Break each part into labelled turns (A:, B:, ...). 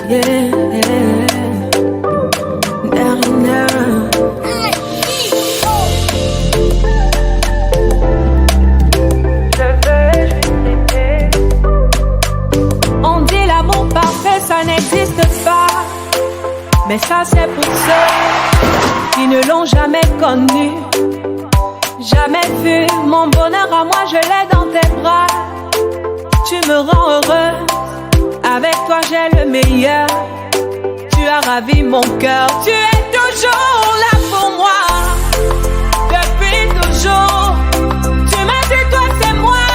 A: On dit l'amour parfait, ça n'existe pas. Mais ça c'est pour ceux qui ne l'ont jamais connu. Jamais vu mon bonheur à moi, je l'ai dans tes bras. Tu me rends heureux, avec toi j'ai le meilleur. Tu as ravi mon cœur, tu es toujours là pour moi. Depuis toujours, tu m'as dit toi c'est moi.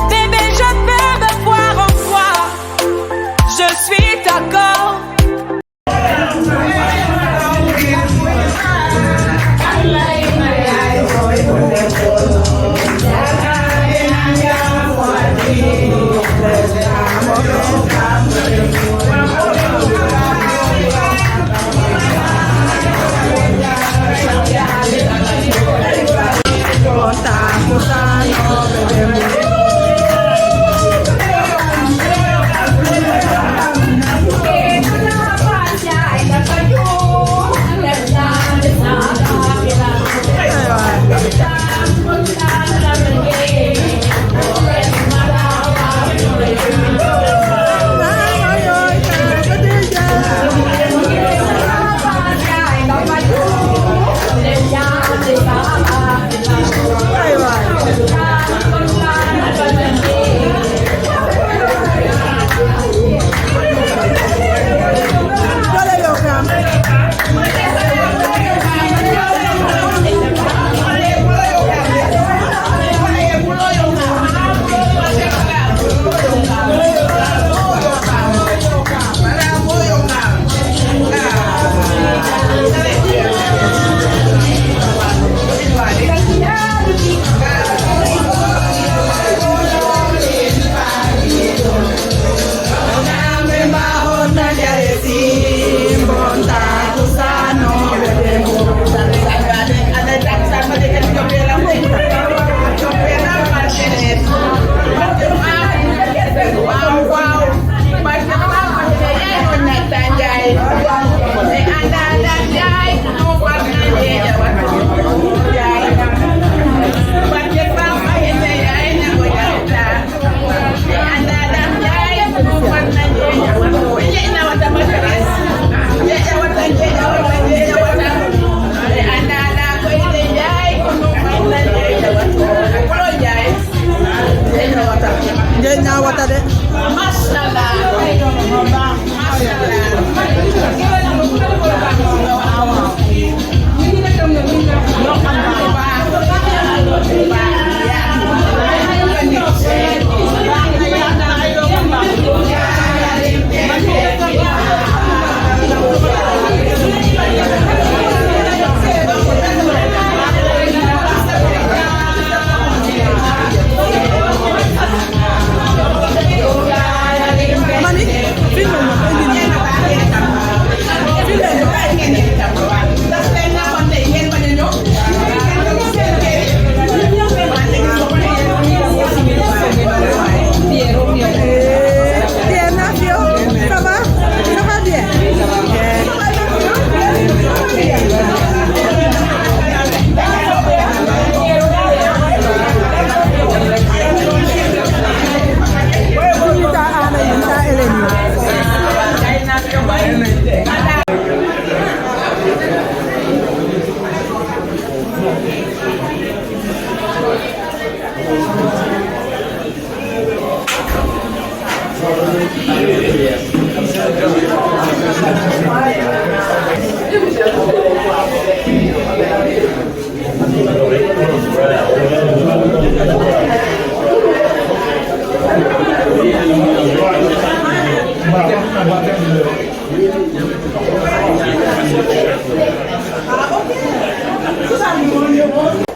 A: Bébé je peux me voir en toi, je suis d'accord.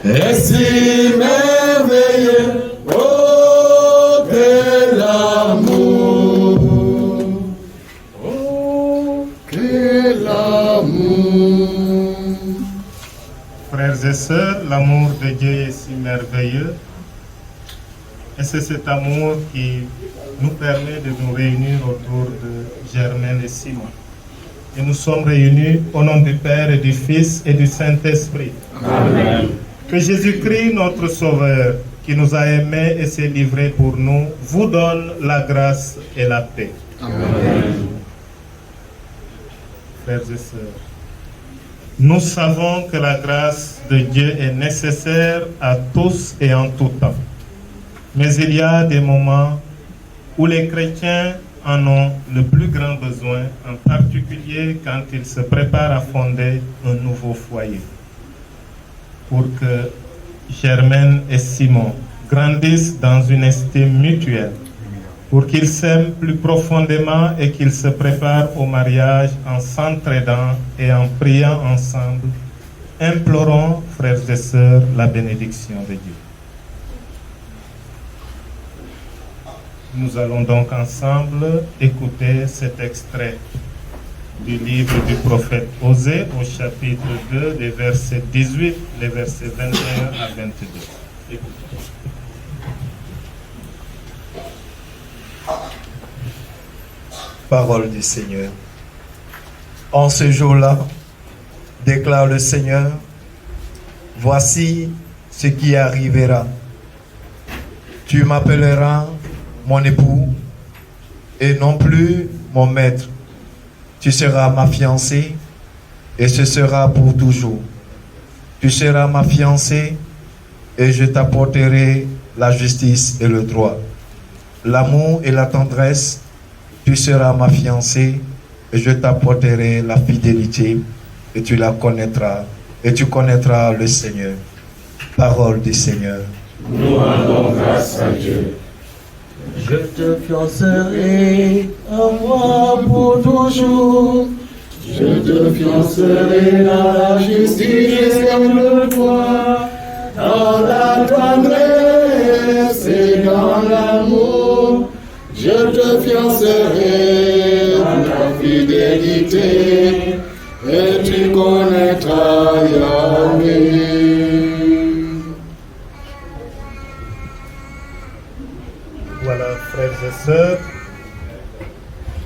B: Et si merveilleux, oh que l'amour, oh que l'amour.
C: Frères et sœurs, l'amour de Dieu est si merveilleux Et c'est cet amour qui nous permet de nous réunir autour de Germaine et Simon. Et nous sommes réunis au nom du Père et du Fils et du Saint-Esprit.
B: Amen.
C: Que Jésus-Christ, notre Sauveur, qui nous a aimés et s'est livré pour nous, vous donne la grâce et la paix.
B: Amen.
C: Frères et sœurs, nous savons que la grâce de Dieu est nécessaire à tous et en tout temps. Mais il y a des moments où les chrétiens en ont le plus grand besoin, en particulier quand ils se préparent à fonder un nouveau foyer. Pour que Germaine et Simon grandissent dans une estime mutuelle, pour qu'ils s'aiment plus profondément et qu'ils se préparent au mariage en s'entraidant et en priant ensemble, implorons, frères et sœurs, la bénédiction de Dieu. Nous allons donc ensemble écouter cet extrait du livre du prophète Osée au chapitre 2, des versets 18, les versets 21 à 22. Écoutez.
D: Parole du Seigneur. En ce jour-là, déclare le Seigneur, voici ce qui arrivera. Tu m'appelleras mon époux et non plus mon maître. Tu seras ma fiancée et ce sera pour toujours. Tu seras ma fiancée et je t'apporterai la justice et le droit. L'amour et la tendresse, tu seras ma fiancée et je t'apporterai la fidélité et tu la connaîtras et tu connaîtras le Seigneur. Parole du Seigneur.
B: Nous rendons grâce à Dieu.
E: Je te fiancerai à moi pour toujours.
B: Je te fiancerai dans la justice et le droit, dans la tendresse et dans l'amour. Je te fiancerai dans la fidélité et tu connaîtras Yahweh.
C: Voilà, frères et sœurs,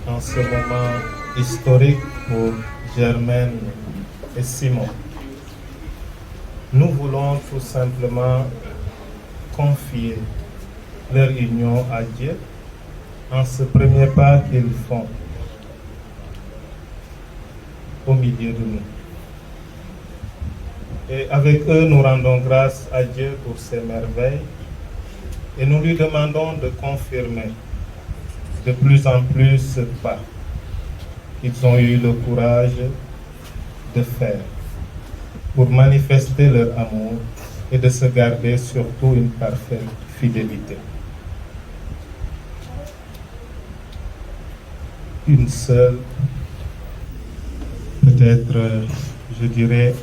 C: en ce moment historique pour Germaine et Simon, nous voulons tout simplement confier leur union à Dieu en ce premier pas qu'ils font au milieu de nous. Et avec eux, nous rendons grâce à Dieu pour ces merveilles et nous lui demandons de confirmer de plus en plus ce pas qu'ils ont eu le courage de faire pour manifester leur amour et de se garder surtout une parfaite fidélité. Une seule, peut-être, je dirais,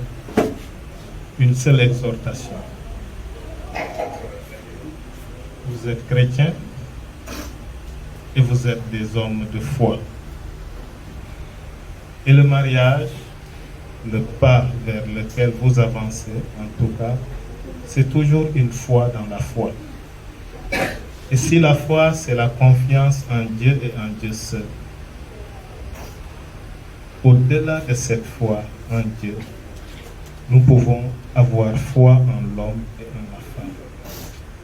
C: une seule exhortation. Vous êtes chrétiens et vous êtes des hommes de foi. Et le mariage, le pas vers lequel vous avancez, en tout cas, c'est toujours une foi dans la foi. Et si la foi, c'est la confiance en Dieu et en Dieu seul, au-delà de cette foi en Dieu, nous pouvons avoir foi en l'homme et en la femme.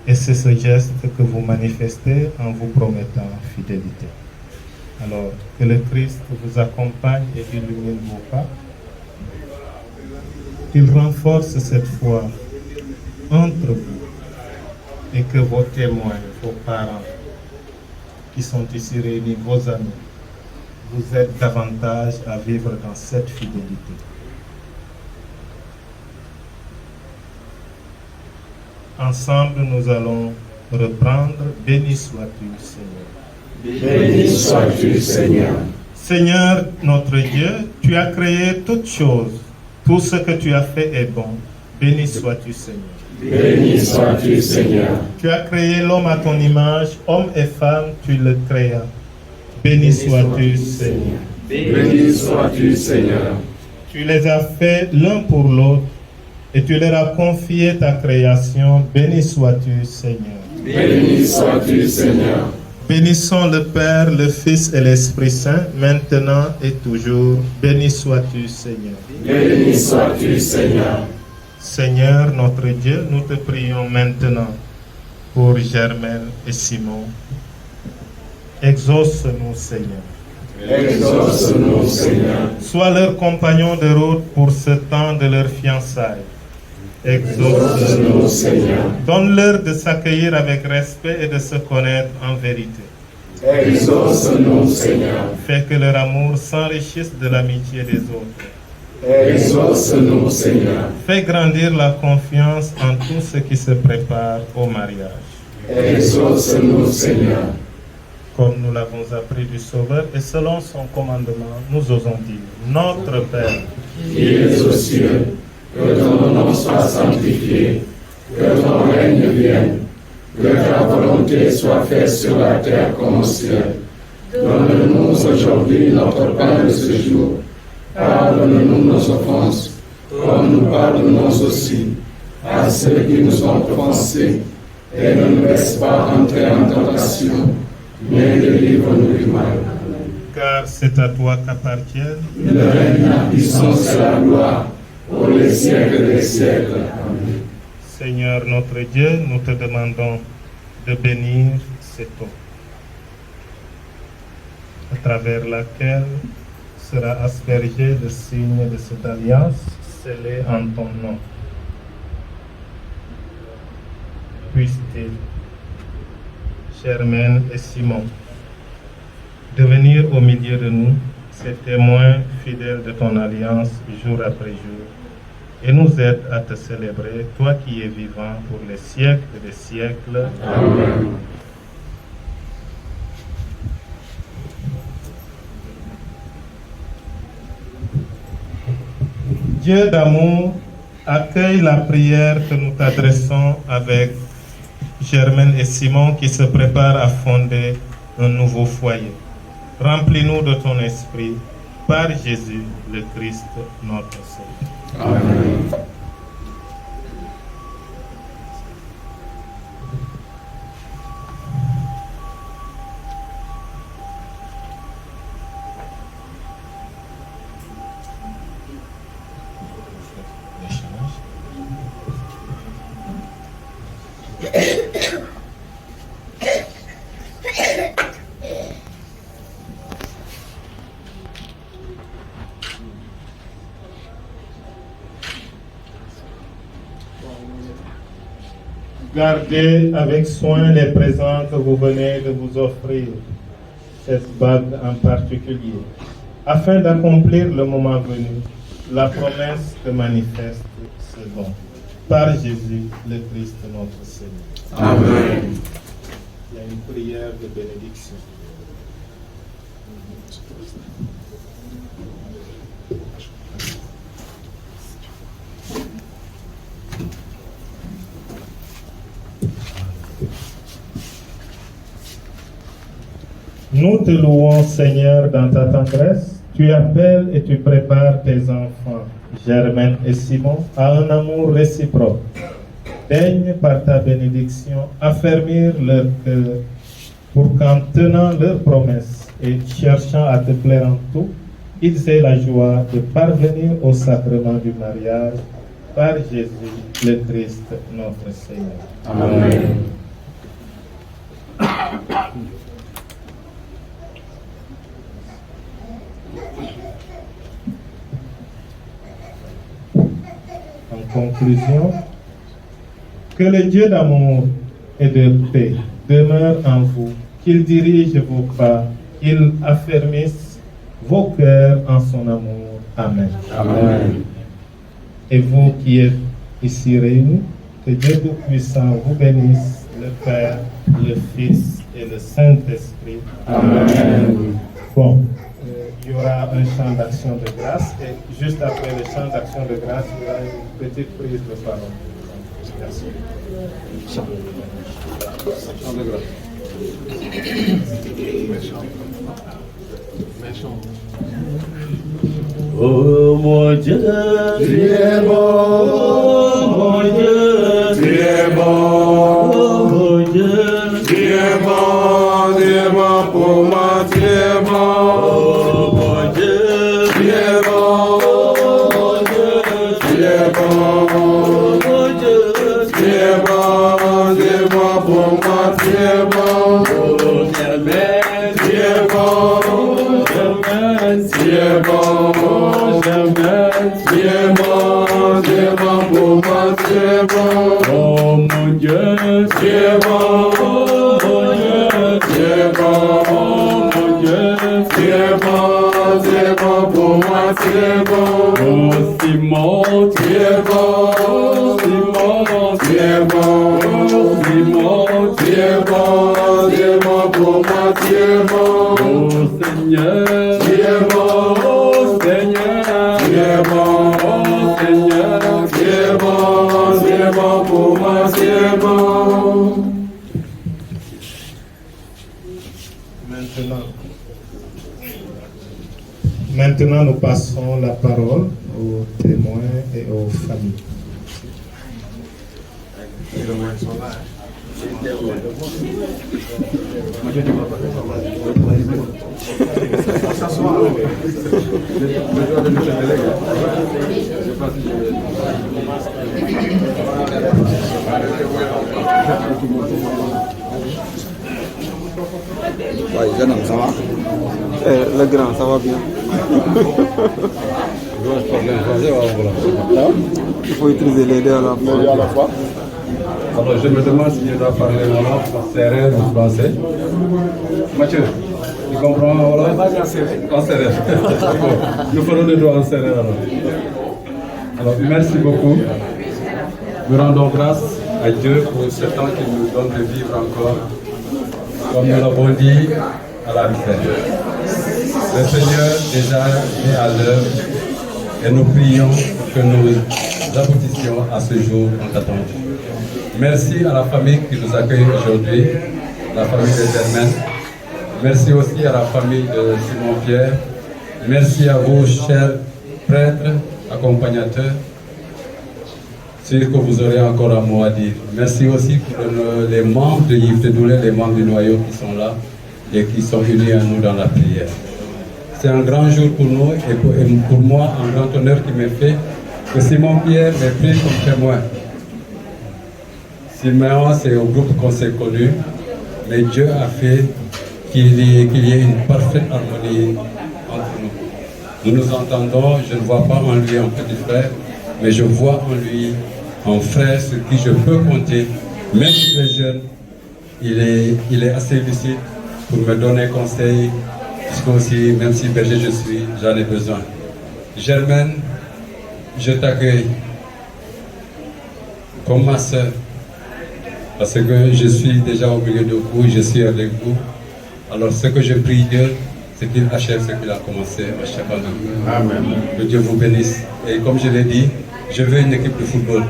C: Et c'est ce geste que vous manifestez en vous promettant fidélité. Alors, que le Christ vous accompagne et illumine vos pas. Qu'il renforce cette foi entre vous et que vos témoins, vos parents qui sont ici réunis, vos amis, vous aident davantage à vivre dans cette fidélité. Ensemble, nous allons reprendre. Béni sois-tu, Seigneur.
B: Béni sois-tu, Seigneur.
C: Seigneur, notre Dieu, tu as créé toutes choses. Tout ce que tu as fait est bon. Béni sois-tu, Seigneur.
B: Béni sois-tu, Seigneur.
C: Tu as créé l'homme à ton image, homme et femme, tu le créas. Béni sois-tu, Seigneur.
B: Béni sois-tu, Seigneur.
C: Tu les as faits l'un pour l'autre et tu leur as confié ta création. Béni sois-tu, Seigneur.
B: Béni sois-tu, Seigneur.
C: Bénissons le Père, le Fils et l'Esprit Saint, maintenant et toujours. Béni sois-tu, Seigneur.
B: Béni sois-tu, Seigneur.
C: Seigneur, notre Dieu, nous te prions maintenant pour Germaine et Simon. Exauce-nous, Seigneur.
B: Exauce-nous, Seigneur.
C: Sois leur compagnon de route pour ce temps de leur fiançailles.
B: Exauce-nous, Seigneur.
C: Donne-leur de s'accueillir avec respect et de se connaître en vérité.
B: Exauce-nous, Seigneur.
C: Fais que leur amour s'enrichisse de l'amitié des autres.
B: Exauce-nous, Seigneur.
C: Fais grandir la confiance en tout ce qui se prépare au mariage.
B: Exauce-nous, Seigneur.
C: Comme nous l'avons appris du Sauveur et selon son commandement, nous osons dire: Notre Père,
B: qui es aux cieux, que ton nom soit sanctifié, que ton règne vienne, que ta volonté soit faite sur la terre comme au ciel. Donne-nous aujourd'hui notre pain de ce jour. Pardonne-nous nos offenses, comme nous pardonnons aussi à ceux qui nous ont offensés, et ne nous laisse pas entrer en tentation, mais délivre-nous du mal.
C: car c'est à toi qu'appartiennent
B: Le règne, la puissance et la gloire, pour les siècles des siècles. Amen.
C: Seigneur notre Dieu, nous te demandons de bénir cette eau, à travers laquelle sera aspergé le signe de cette alliance scellée en ton nom. Puisse-t-il, Germaine et Simon, devenir au milieu de nous ces témoins fidèles de ton alliance jour après jour, et nous aide à te célébrer, toi qui es vivant pour les siècles des siècles.
B: Amen.
C: Dieu d'amour, accueille la prière que nous t'adressons avec Germaine et Simon qui se préparent à fonder un nouveau foyer. Remplis-nous de ton esprit par Jésus le Christ, notre Seigneur.
B: Amen.
C: Gardez avec soin les présents que vous venez de vous offrir, cette bague en particulier, afin d'accomplir le moment venu, la promesse que manifeste ce don. Par Jésus, le Christ, notre Seigneur.
B: Amen.
C: Il y a une prière de bénédiction. Nous te louons, Seigneur, dans ta tendresse. Tu appelles et tu prépares tes enfants, Germaine et Simon, à un amour réciproque. Daigne par ta bénédiction affermir leur cœur pour qu'en tenant leurs promesses et cherchant à te plaire en tout, ils aient la joie de parvenir au sacrement du mariage par Jésus le Christ, notre Seigneur.
B: Amen.
C: En conclusion, que le Dieu d'amour et de paix demeure en vous, qu'il dirige vos pas, qu'il affermisse vos cœurs en son amour. Amen.
B: Amen.
C: Et vous qui êtes ici réunis, que Dieu Tout-Puissant vous bénisse, le Père, le Fils et le Saint-Esprit.
B: Amen.
C: Bon, il y aura un chant d'action de grâce et juste après le chant d'action de grâce, il y aura une petite prise de parole. Merci.
E: Oh mon Dieu,
B: Tu es bon,
E: oh mon Dieu,
B: tu es bon,
E: oh mon Dieu,
B: pour moi, tu es bon. Germaine, tu es bon. Germaine, tu es bon. Germaine, tu es bon. Tu es bon pour moi, tu es bon. Oh mon Dieu, tu es bon. Mon Dieu, tu es bon. Mon Dieu, tu es bon. Tu es bon pour moi, tu es bon. Oh Simon, tu es bon. Simon, tu es bon. Simon, tu es bon. Tu es bon pour moi, tu es bon. Oh Seigneur, tu es bon. Oh Seigneur, tu es bon. Oh Seigneur, tu es bon. Tu es bon pour moi, tu es bon.
C: Maintenant, nous passons la parole aux témoins et aux familles.
F: Ça va? Le grand, ça va bien. Il faut utiliser les deux à la fois.
G: Alors je me demande si je dois parler wolof, sérère ou français. Mathieu, tu comprends wolof? En sérère. Nous ferons les deux en sérère alors. Merci beaucoup. Nous rendons grâce à Dieu pour ce temps qu'il nous donne de vivre encore. Comme nous l'avons dit à la fin. Le Seigneur déjà est à l'œuvre et nous prions que nous aboutissions à ce jour en attente. Merci à la famille qui nous accueille aujourd'hui, la famille de Germaine. Merci aussi à la famille de Simon-Pierre. Merci à vous, chers prêtres, accompagnateurs. C'est que vous aurez encore un mot à dire. Merci aussi pour les membres de Yves de Doulin, les membres du noyau qui sont là et qui sont unis à nous dans la prière. C'est un grand jour pour nous et pour moi, un grand honneur qui m'est fait que Simon-Pierre m'ait pris comme témoin. Simon, c'est au groupe qu'on s'est connu, mais Dieu a fait qu'il y ait une parfaite harmonie entre nous. Nous nous entendons, je ne vois pas en lui un petit frère, mais je vois en lui un frère sur qui je peux compter. Même s'il est jeune, il est assez lucide pour me donner conseil, puisque aussi, même si berger je suis, j'en ai besoin. Germaine, je t'accueille comme ma soeur, parce que je suis déjà au milieu de vous, je suis avec vous. Alors ce que je prie Dieu, c'est qu'il achève ce qu'il a commencé à chacun de vous. Amen. Que Dieu vous bénisse. Et comme je l'ai dit, je veux une équipe de football,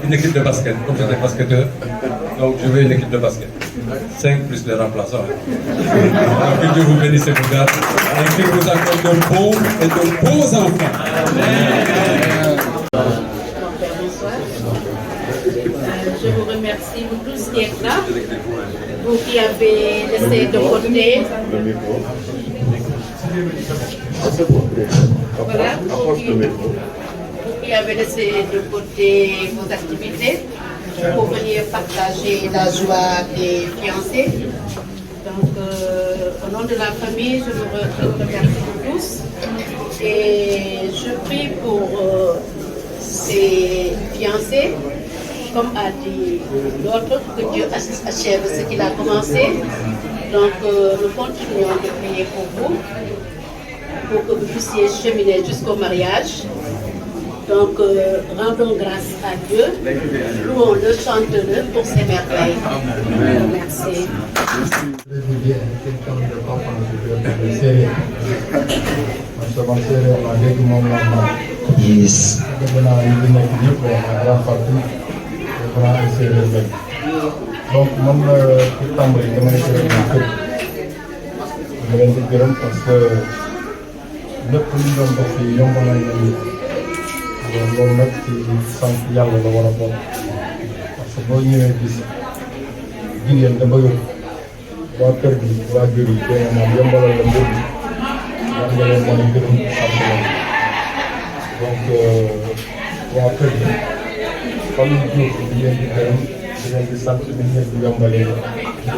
G: une équipe de basket, comme j'étais basketteur. Donc je veux une équipe de basket. 5 plus les remplaçants. Alors que Dieu vous bénisse et vous garde. Et qu'il vous accorde de bons et de beaux enfants. Amen.
H: Je vous remercie, vous tous qui êtes là, vous qui avez laissé de côté. Voilà, vous qui avez laissé de côté vos activités pour venir partager la joie des fiancés. Donc, au nom de la famille, je vous remercie tous et je prie pour ces fiancés. Comme a dit l'autre, que Dieu achève ce qu'il a commencé. Donc nous continuons de prier pour vous, pour que vous puissiez cheminer jusqu'au mariage. Donc rendons grâce à Dieu, louons-le, chantons-le pour ses merveilles. Merci.
I: Donc man pour tàmbali dama nekk rek ñu kër ma leen di gërëm parce que lépp lu ñu doon def fii yomb nañ leen loolu nag ci sant yàlla la war a bokk parce que boo ñëwee gis jigéen dama yóbbu waa kër gi waa jur yi dégg nga moom yombalal la mbir mi war nga leen mën a gërëm sant leen donc waa kër gi famille Diouf di leen di gërëm di leen di sant bi ngeen di yombalee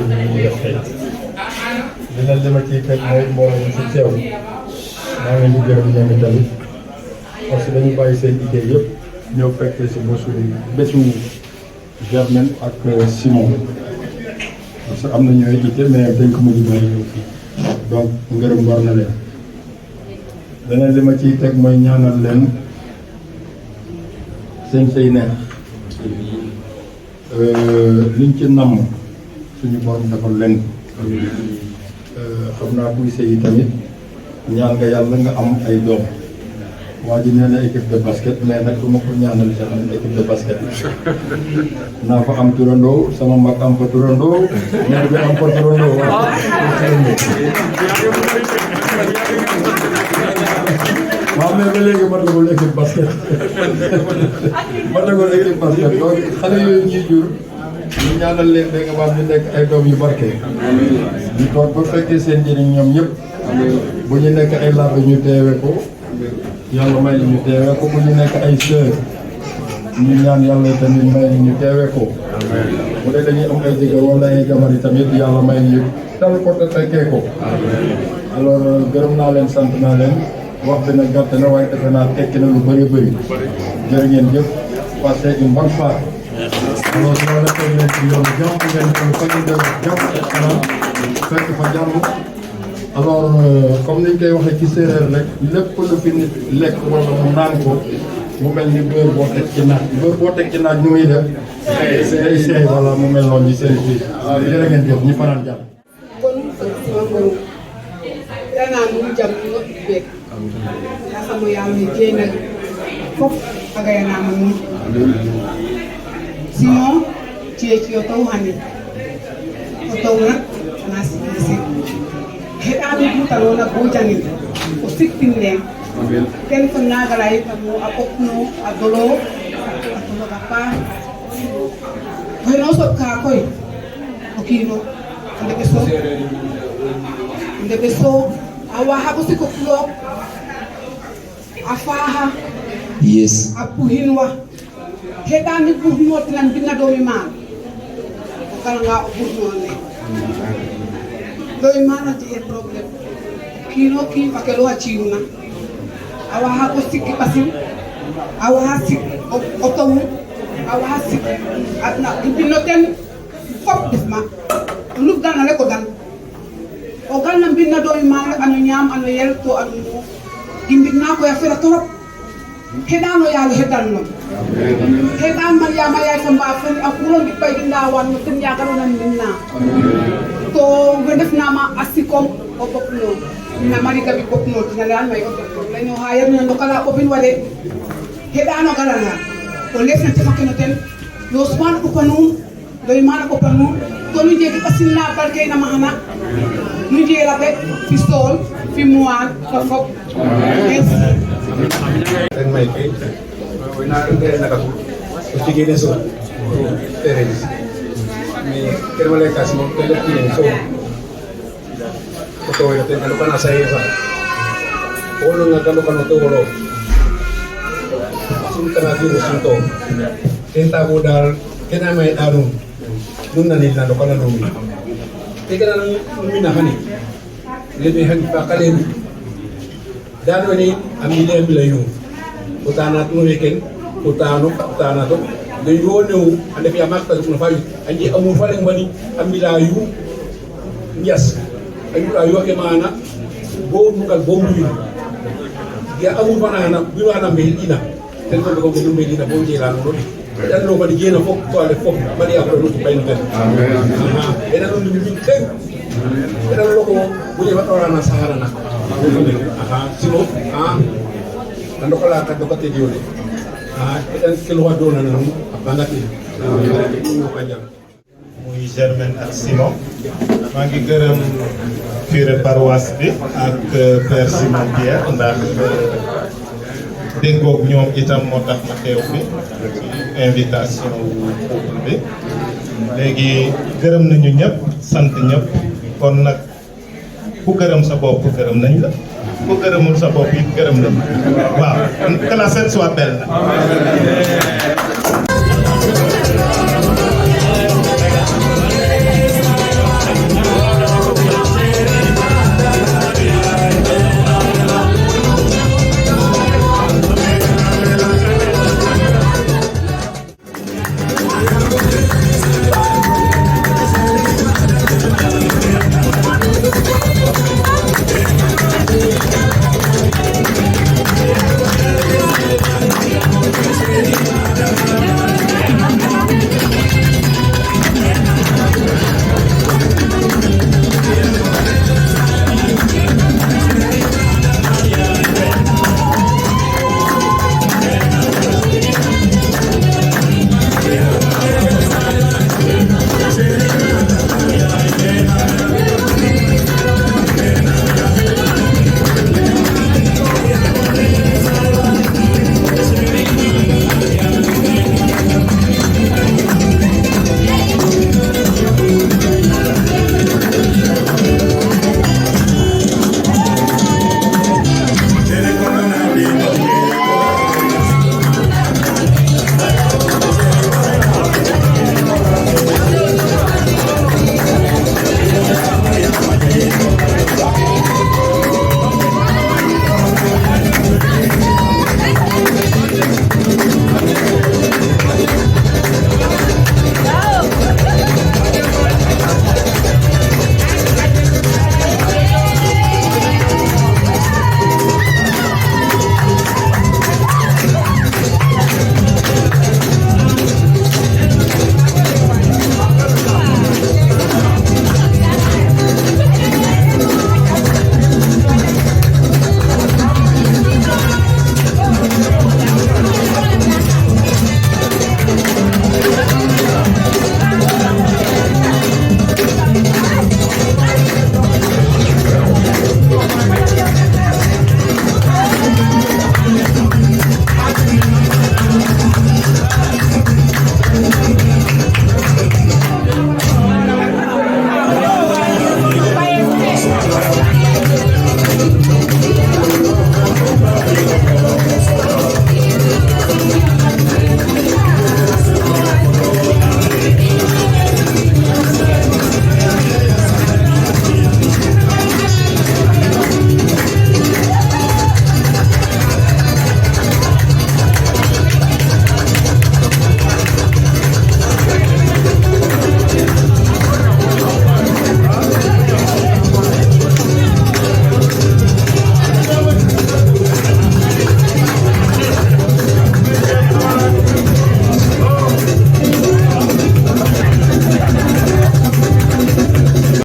I: li ñuy def tey dina li ma ciy teg mooy mbooloo mi fi teew maa ngi leen di gërëm ñoom tamit parce que dañu bàyyi seen liggéey yëpp ñëw fekkee si bésu Germaine ak Simon parce que am na ñooy jiite mais dañ ko mujj bàyyi ñëw fii donc ngërëm war na leen leneen li ma ciy teg mooy ñaanal leen seen sëy neex liñ ci namm suñu borom defal leen xam naa kuy sëy tamit ñaan nga yàlla nga am ay doom waa ji nee na équipe de basket mais nag du ma ko ñaanal sax équipe de basket naa fa am turandoo sama mag am fa turandoo ñaar bi am fa turandoo waaw waaw mais ba léegi matagul équipe basket matagul équipe basket donc xale yooyu ñuy jur ñu ñaanal leen da nga maam ñu nekk ay doom yu barke ñu toog ba fekkee seen njëriñ ñoom ñëpp bu ñu nekk ay làmb ñu teewe ko yàlla may ñu teewe ko bu ñu nekk ay sœur ñu ñaan yàlla tamit may ñu teewe ko bu dee dañuy am ay jëkkër wala ay jabar yi tamit yàlla may ñu tal ko te fekkee ko alors gërëm naa leen sant naa leen wax bi nag gàtt na waaye defe naa tekki na lu bëri bëri jërë ngeen jëf passez une bonne soirée alors loolu la teg leen ci yoonu jàmm ngeen dem fa ngeen dem jàmm xanaa fekk fa jàmm alors comme niñ koy waxee ci séeréer rek lépp lu fi nit lekk wala mu naan ko mu mel ni beurre boo teg ci naaj beurre boo teg ci naaj ñu muy def day seey wala mu mel noonu ci seen fii jërë ngeen jëf ñu fanaan jàmm
J: kon sama borom danaa mu jam no beek sama yàlla jéena fop agayana ma nun Simon ci o taw hande o taw nak ana sikki heɗaɓe dutalona bo jangin o sippin nden ken ko nagala yitamo a ɓopno a dologa paax hoyno soɓka koy o kiino ndeɓe so a waha ɓo siko fulook a faaha yes a puhinwa heɗani ɓurnotinan binnadomi ma o galanga o ɓurnon ne ɗoye mana jeye probléme kiino kiin fakelo ha ciwna a waha ko sikki ɓasim a waha sik o tawu a waha sik adna ibinno ten fop ɓesma o lufdana rek o dal o galna mbinnadomi ma ano ñaam ano yel to ano mo gimbitna koy a fela torop heɗano yaalo heddalnom heɗan Mariama yaay fa mba foni a kuuro mbi ɓaydi ndawanno ten yagaronan minna to we ndefnama a sikom o ɓopno na Marie Gaby ɓopno tina leyan may o ɓopno leyno ha yerna ndokala ɓopin wade heɗano garanga o lesna tefakeno ten yo sumana ɓopa nuum doy mana ɓopa nuum to nu jegi ɓasinna barkeyna maxana nu njera ɓe fi sool fi moine fo fop
K: Ren may kay na nakasu o tigene so terelis mais kene wala kasi mo tele kinen so ko to yo ten ko na sai sa olo nga kalo kano to olo sun kana di sun to tenta ko dal kena may darum dum na nil na do kala dum te kana mi na hani lebe han pa kalen dano ni amile milayu utana no weken utana to de yono ande fi amakta ko fayu andi amul fale ngani amila yu yes ayu ke mana bo mugal bo muyu ya amul banana bi wana be ina tel ko be ina bo jela no dan no badi jena fok to ale fok badi akro no bayno ben amen ena no mi ken ena lo ko bu je batora na sahara na simo ando kala ka do ko te diole eden kelo wa do na no bangati no ka jam
C: muy Germaine ak Simon maa ngi gërëm curé paroisse bi ak père Simon Pierre ndax déggoog ñoom itam moo tax ma teew fi invitation wu couple bi léegi gërëm nañu ñëpp sant ñëpp kon nag ku gërëm sa bopp gërëm nañ la ku gërëmul sa bopp it gërëm nañ waaw que la fête soit belle.